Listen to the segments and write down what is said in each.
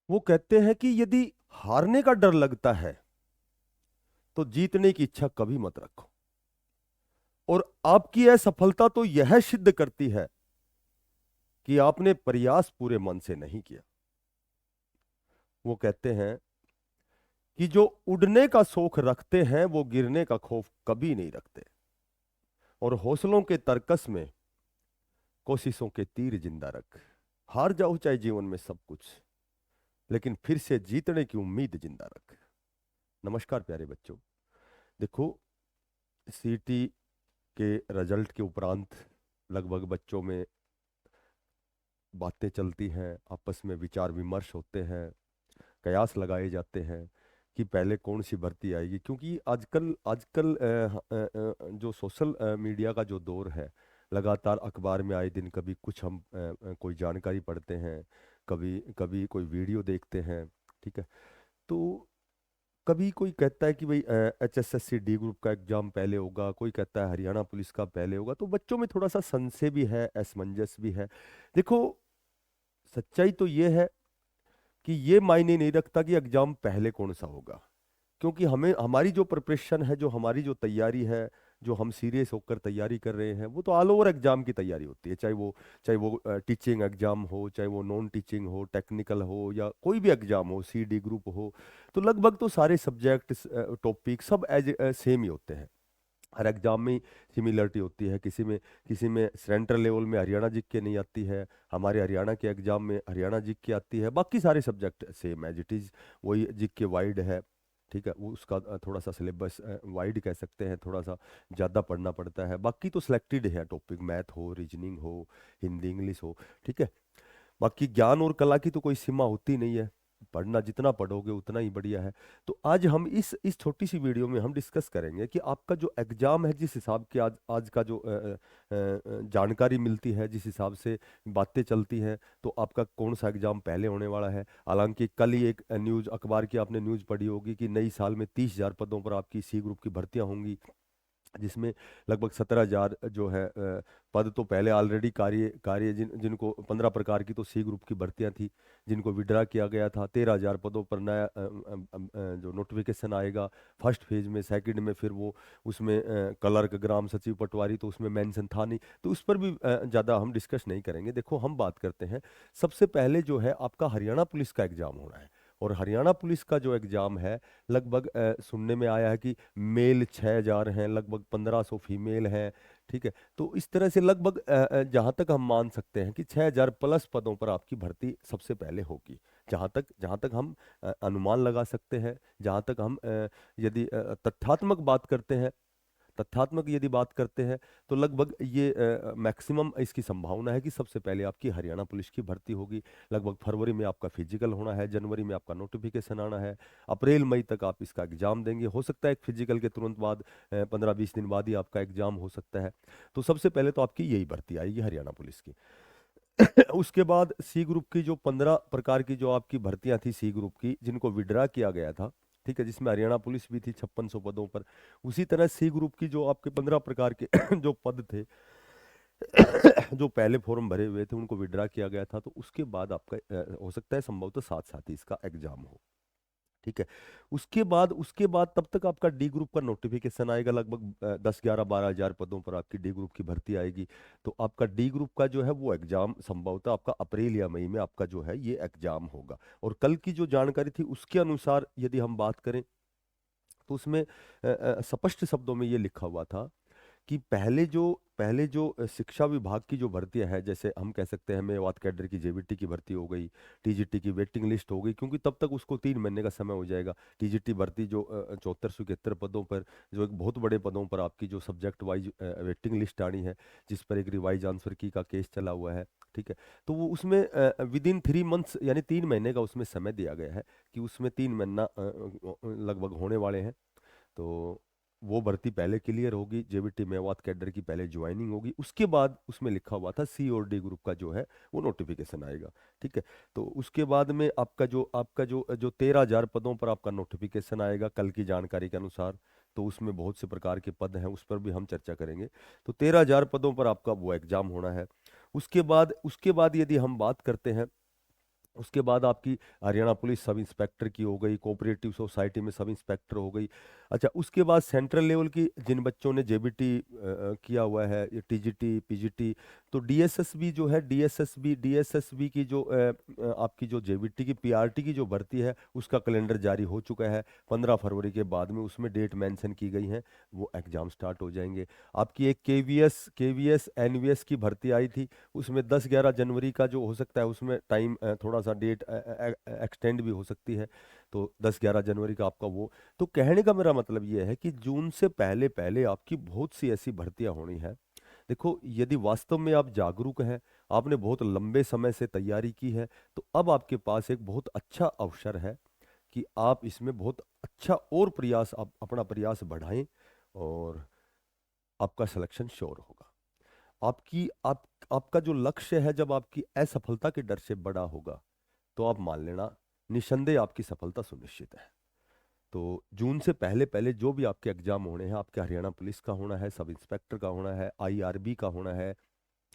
वो कहते हैं कि यदि हारने का डर लगता है तो जीतने की इच्छा कभी मत रखो। और आपकी असफलता तो यह सिद्ध करती है कि आपने प्रयास पूरे मन से नहीं किया। वो कहते हैं कि जो उड़ने का शौक रखते हैं वो गिरने का खौफ कभी नहीं रखते। और हौसलों के तरकस में कोशिशों के तीर जिंदा रख। हार जाओ चाहे जीवन में सब कुछ, लेकिन फिर से जीतने की उम्मीद जिंदा रख। नमस्कार प्यारे बच्चों। देखो, सीटी के रिजल्ट के उपरांत लगभग बच्चों में बातें चलती हैं, आपस में विचार विमर्श होते हैं, कयास लगाए जाते हैं कि पहले कौन सी भर्ती आएगी। क्योंकि आजकल आजकल जो सोशल मीडिया का जो दौर है, लगातार अखबार में आए दिन कभी कुछ हम कोई जानकारी पढ़ते हैं, कभी कभी कोई वीडियो देखते हैं। ठीक है। तो कभी कोई कहता है कि भाई HSSC डी ग्रुप का एग्जाम पहले होगा, कोई कहता है हरियाणा पुलिस का पहले होगा। तो बच्चों में थोड़ा सा संशय भी है, असमंजस भी है। देखो, सच्चाई तो ये है कि ये मायने नहीं रखता कि एग्जाम पहले कौन सा होगा। क्योंकि हमें हमारी जो प्रिपरेशन है, जो हमारी जो तैयारी है, जो हम सीरियस होकर तैयारी कर रहे हैं, वो तो ऑल ओवर एग्जाम की तैयारी होती है। चाहे वो टीचिंग एग्जाम हो, चाहे वो नॉन टीचिंग हो, टेक्निकल हो, या कोई भी एग्जाम हो, CD ग्रुप हो। तो लगभग तो सारे सब्जेक्ट टॉपिक सब एज सेम ही होते हैं। हर एग्जाम में सिमिलरिटी होती है। किसी में सेंट्रल लेवल में हरियाणा जीके के नहीं आती है, हमारे हरियाणा के एग्जाम में हरियाणा जीके के आती है। बाकी सारे subject same as it is, वही जीके वाइड है। ठीक है, वो उसका थोड़ा सा सिलेबस वाइड कह सकते हैं, थोड़ा सा ज़्यादा पढ़ना पड़ता है। बाकी तो सिलेक्टेड है टॉपिक, मैथ हो, रीजनिंग हो, हिंदी इंग्लिश हो। ठीक है। बाकी ज्ञान और कला की तो कोई सीमा होती नहीं है, पढ़ना जितना पढ़ोगे उतना ही बढ़िया है। तो आज हम इस छोटी सी वीडियो में हम डिस्कस करेंगे कि आपका जो एग्जाम है, जिस हिसाब के आज आज का जो जानकारी मिलती है, जिस हिसाब से बातें चलती हैं, तो आपका कौन सा एग्जाम पहले होने वाला है। हालांकि कल ही एक न्यूज़, अखबार की आपने न्यूज़ पढ़ी होगी कि नई साल में 30,000 पदों पर आपकी C ग्रुप की भर्तियां होंगी, जिसमें लगभग 17,000 जो है पद तो पहले ऑलरेडी कार्य कार्य जिनको 15 प्रकार की तो C ग्रुप की भर्तियां थी, जिनको विड्रा किया गया था। 13,000 पदों पर नया जो नोटिफिकेशन आएगा फर्स्ट फेज में, सेकंड में फिर वो उसमें क्लर्क, ग्राम सचिव, पटवारी, तो उसमें मेंशन था नहीं। तो उस पर भी ज़्यादा हम डिस्कस नहीं करेंगे। देखो, हम बात करते हैं सबसे पहले जो है आपका हरियाणा पुलिस का एग्जाम होना है। और हरियाणा पुलिस का जो एग्जाम है, लगभग सुनने में आया है कि मेल 6,000 हैं, लगभग 1,500 फीमेल हैं। ठीक है। तो इस तरह से लगभग जहाँ तक हम मान सकते हैं कि 6,000 प्लस पदों पर आपकी भर्ती सबसे पहले होगी। जहाँ तक हम अनुमान लगा सकते हैं, जहाँ तक हम यदि तथ्यात्मक यदि बात करते हैं, तो लगभग ये मैक्सिमम इसकी संभावना है कि सबसे पहले आपकी हरियाणा पुलिस की भर्ती होगी। लगभग फरवरी में आपका फिजिकल होना है, जनवरी में आपका नोटिफिकेशन आना है, अप्रैल मई तक आप इसका एग्जाम देंगे। हो सकता है एक फिजिकल के तुरंत बाद 15-20 दिन बाद ही आपका एग्जाम हो सकता है। तो सबसे पहले तो आपकी यही भर्ती आएगी हरियाणा पुलिस की। उसके बाद C ग्रुप की जो 15 प्रकार की जो आपकी भर्तियां थी C ग्रुप की, जिनको विड्रा किया गया था, ठीक है, जिसमें हरियाणा पुलिस भी थी 5600 पदों पर। उसी तरह C ग्रुप की जो आपके 15 प्रकार के जो पद थे, जो पहले फॉर्म भरे हुए थे, उनको विड्रा किया गया था। तो उसके बाद आपका हो सकता है संभवतः साथ साथ ही इसका एग्जाम हो। ठीक है। उसके बाद तब तक आपका डी ग्रुप का नोटिफिकेशन आएगा। लगभग 10, 11, 12 हजार पदों पर आपकी डी ग्रुप की भर्ती आएगी। तो आपका डी ग्रुप का जो है वो एग्जाम संभवतः आपका अप्रैल या मई में आपका जो है ये एग्जाम होगा। और कल की जो जानकारी थी उसके अनुसार यदि हम बात करें, तो उसमें स्पष्ट शब्दों में ये लिखा हुआ था कि पहले जो शिक्षा विभाग की जो भर्तियां हैं, जैसे हम कह सकते हैं मेवात कैडर की JBT की भर्ती हो गई, TGT की वेटिंग लिस्ट हो गई, क्योंकि तब तक उसको 3 महीने का समय हो जाएगा। TGT भर्ती जो 7471 पदों पर, जो एक बहुत बड़े पदों पर आपकी जो सब्जेक्ट वाइज वेटिंग लिस्ट आनी है, जिस पर एक रिवाइज आंसर की का केस चला हुआ है। ठीक है। तो वो उसमें विद इन 3 मंथ्स, यानी 3 महीने का उसमें समय दिया गया है कि उसमें 3 महीना लगभग होने वाले हैं। तो वो भर्ती पहले क्लियर होगी, JBT मेवात कैडर की पहले ज्वाइनिंग होगी, उसके बाद उसमें लिखा हुआ था C और D ग्रुप का जो है वो नोटिफिकेशन आएगा। ठीक है। तो उसके बाद में आपका जो 13,000 पदों पर आपका नोटिफिकेशन आएगा कल की जानकारी के अनुसार। तो उसमें बहुत से प्रकार के पद हैं, उस पर भी हम चर्चा करेंगे। तो 13,000 पदों पर आपका वो एग्जाम होना है। उसके बाद यदि हम बात करते हैं उसके बाद आपकी हरियाणा पुलिस सब इंस्पेक्टर की हो गई, कोऑपरेटिव सोसाइटी में सब इंस्पेक्टर हो गई। अच्छा, उसके बाद सेंट्रल लेवल की जिन बच्चों ने जेबीटी किया हुआ है, ये टीजीटी पीजीटी, तो डीएसएसबी जो है, डीएसएसबी की जो आपकी जो जेबीटी की पीआरटी की जो भर्ती है उसका कैलेंडर जारी हो चुका है। 15 फरवरी के बाद में उसमें डेट मेंशन की गई है, वो एग्जाम स्टार्ट हो जाएंगे। आपकी एक केवीएस एनवीएस की भर्ती आई थी, उसमें 10-11 जनवरी का जो हो सकता है, उसमें टाइम थोड़ा सा डेट एक्सटेंड भी हो सकती है। तो 10-11 जनवरी का आपका वो। तो कहने का मेरा मतलब ये है कि जून से पहले पहले आपकी बहुत सी ऐसी भर्तियां होनी है। देखो, यदि वास्तव में आप जागरूक हैं, आपने बहुत लंबे समय से तैयारी की है, तो अब आपके पास एक बहुत अच्छा अवसर है कि आप इसमें बहुत अच्छा और प्रयास, आप अपना प्रयास बढ़ाएं और आपका सिलेक्शन श्योर होगा। आपका जो लक्ष्य है, जब आपकी असफलता के डर से बड़ा होगा, तो आप मान लेना निसंदेह आपकी सफलता सुनिश्चित है। तो जून से पहले पहले जो भी आपके एग्जाम होने हैं, आपके हरियाणा पुलिस का होना है, सब इंस्पेक्टर का होना है, आईआरबी का होना है,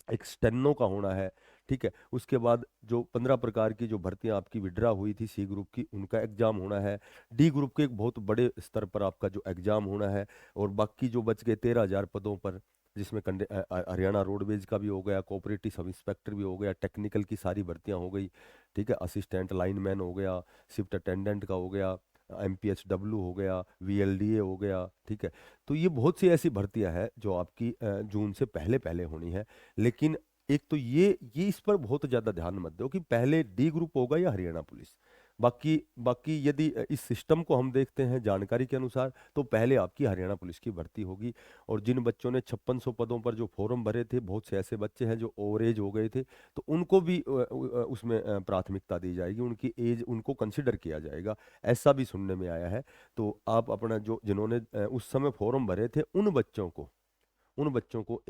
एक स्टेनो का होना है, ठीक है। उसके बाद जो 15 प्रकार की जो भर्तियां आपकी विड्रा हुई थी सी ग्रुप की, उनका एग्जाम होना है। डी ग्रुप के एक बहुत बड़े स्तर पर आपका जो एग्जाम होना है। और बाकी जो बच गए 13,000 पदों पर, जिसमें हरियाणा रोडवेज का भी हो गया, कोऑपरेटिव सब इंस्पेक्टर भी हो गया, टेक्निकल की सारी भर्तियां हो गई, ठीक है, असिस्टेंट लाइनमैन हो गया, शिफ्ट अटेंडेंट का हो गया, एमपीएचडब्ल्यू हो गया, वीएलडीए हो गया, ठीक है। तो ये बहुत सी ऐसी भर्तियां हैं जो आपकी जून से पहले पहले होनी है। लेकिन एक तो ये इस पर बहुत ज्यादा ध्यान मत दो कि पहले डी ग्रुप होगा या हरियाणा पुलिस। बाकी बाकी यदि इस सिस्टम को हम देखते हैं जानकारी के अनुसार, तो पहले आपकी हरियाणा पुलिस की भर्ती होगी। और जिन बच्चों ने 5600 पदों पर जो फॉर्म भरे थे, बहुत से ऐसे बच्चे हैं जो ओवर एज हो गए थे, तो उनको भी उसमें प्राथमिकता दी जाएगी, उनकी एज उनको कंसिडर किया जाएगा, ऐसा भी सुनने में आया है। तो आप अपना जो जिन्होंने उस समय फॉर्म भरे थे, उन बच्चों को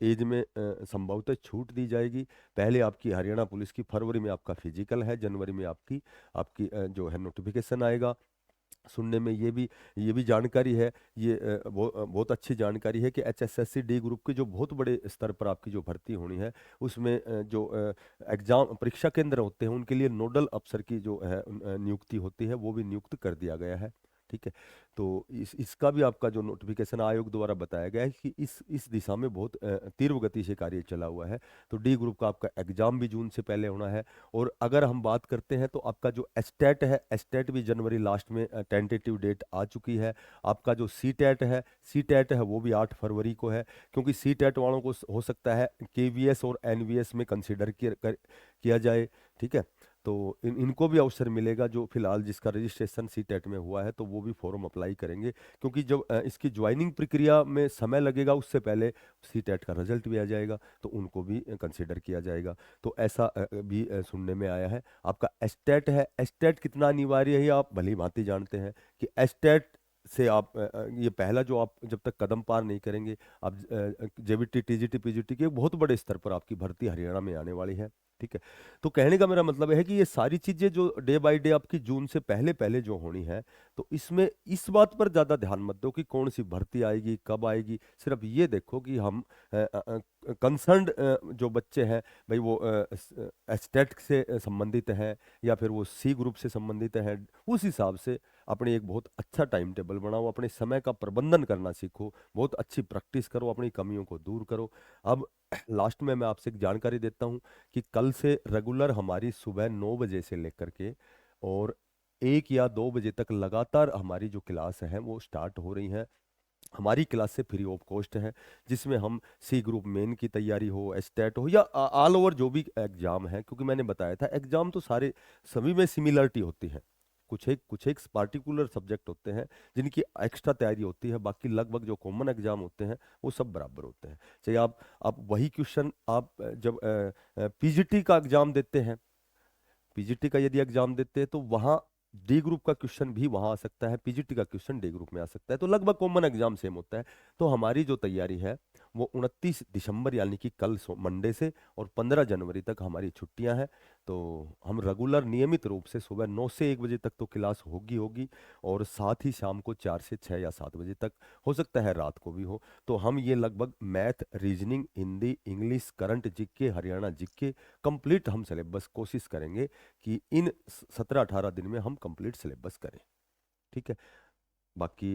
एज में संभवतः छूट दी जाएगी। पहले आपकी हरियाणा पुलिस की फरवरी में आपका फिजिकल है, जनवरी में आपकी आपकी जो है नोटिफिकेशन आएगा। सुनने में ये भी जानकारी है, ये बहुत अच्छी जानकारी है कि एचएसएससी डी ग्रुप के जो बहुत बड़े स्तर पर आपकी जो भर्ती होनी है, उसमें जो एग्जाम परीक्षा केंद्र होते हैं, उनके लिए नोडल अफसर की जो है नियुक्ति होती है, वो भी नियुक्त कर दिया गया है, ठीक है। तो इसका भी आपका जो नोटिफिकेशन आयोग द्वारा बताया गया है कि इस दिशा में बहुत तीव्र गति से कार्य चला हुआ है। तो डी ग्रुप का आपका एग्जाम भी जून से पहले होना है। और अगर हम बात करते हैं, तो आपका जो एस्टेट है, एस्टेट भी जनवरी लास्ट में टेंटेटिव डेट आ चुकी है। आपका जो सी टेट है वो भी 8 फरवरी को है, क्योंकि सी टेट वालों को हो सकता है केवीएस और एनवीएस में कंसिडर किया जाए, ठीक है। तो इनको भी अवसर मिलेगा, जो फिलहाल जिसका रजिस्ट्रेशन सी टेट में हुआ है, तो वो भी फॉर्म अप्लाई करेंगे, क्योंकि जब इसकी ज्वाइनिंग प्रक्रिया में समय लगेगा, उससे पहले सी टेट का रिजल्ट भी आ जाएगा, तो उनको भी कंसिडर किया जाएगा। तो ऐसा भी सुनने में आया है। आपका एस्टेट है, एस्टेट कितना अनिवार्य है आप भली भांति जानते हैं कि एस्टेट से आप ये पहला जो आप जब तक कदम पार नहीं करेंगे, आप जेबीटी टीजीटी पीजीटी के एक बहुत बड़े स्तर पर आपकी भर्ती हरियाणा में आने वाली है, ठीक है। तो कहने का मेरा मतलब है कि ये सारी चीजें जो डे बाय डे आपकी जून से पहले पहले जो होनी है, तो इसमें इस बात पर ज्यादा ध्यान मत दो कि कौन सी भर्ती आएगी, कब आएगी। सिर्फ ये देखो कि हम कंसर्न्ड जो बच्चे हैं भाई, वो एस्टेट से संबंधित हैं या फिर वो सी ग्रुप से संबंधित हैं, उस हिसाब से अपने एक बहुत अच्छा टाइम टेबल बनाओ, अपने समय का प्रबंधन करना सीखो, बहुत अच्छी प्रैक्टिस करो, अपनी कमियों को दूर करो। अब लास्ट में मैं आपसे एक जानकारी देता हूँ कि कल से रेगुलर हमारी सुबह 9 बजे से लेकर के और 1 या 2 बजे तक लगातार हमारी जो क्लास है वो स्टार्ट हो रही हैं। हमारी क्लास से फ्री ऑफ कॉस्ट है, जिसमें हम सी ग्रुप मेन की तैयारी हो, एस्टेट हो, या ऑल ओवर जो भी एग्जाम है, क्योंकि मैंने बताया था एग्जाम तो सारे सभी में सिमिलरिटी होती है। कुछ एक पार्टिकुलर सब्जेक्ट होते हैं जिनकी एक्स्ट्रा तैयारी होती है, बाकी लगभग जो कॉमन एग्जाम होते हैं वो सब बराबर होते हैं। चाहे आप वही क्वेश्चन आप जब पीजीटी का एग्जाम देते हैं, पीजीटी का यदि एग्जाम देते हैं, तो वहाँ डी ग्रुप का क्वेश्चन भी वहाँ आ सकता है, पीजीटी का क्वेश्चन डी ग्रुप में आ सकता है, तो लगभग कॉमन एग्जाम सेम होता है। तो हमारी जो तैयारी है वो 29 दिसंबर यानी कि कल मंडे से और 15 जनवरी तक हमारी छुट्टियां हैं। तो हम रेगुलर नियमित रूप से सुबह 9 से 1 बजे तक तो क्लास होगी होगी, और साथ ही शाम को 4 से 6 या 7 बजे तक, हो सकता है रात को भी हो। तो हम ये लगभग math, reasoning, Hindi, English, current GK, Haryana GK complete हम सिलेबस कोशिश करेंगे कि इन 17-18 दिन में हम कंप्लीट सिलेबस करें। ठीक है। बाकी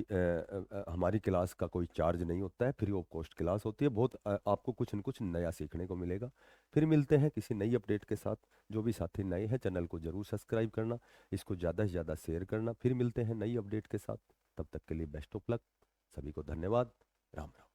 हमारी क्लास का कोई चार्ज नहीं होता है, फ्री ऑफ कॉस्ट क्लास होती है। बहुत आपको कुछ न कुछ नया सीखने को मिलेगा। फिर मिलते हैं किसी नई अपडेट के साथ। जो भी साथी नए हैं, चैनल को जरूर सब्सक्राइब करना, इसको ज़्यादा से ज़्यादा शेयर करना। फिर मिलते हैं नई अपडेट के साथ, तब तक के लिए बेस्ट ऑफ लक। सभी को धन्यवाद। राम राम।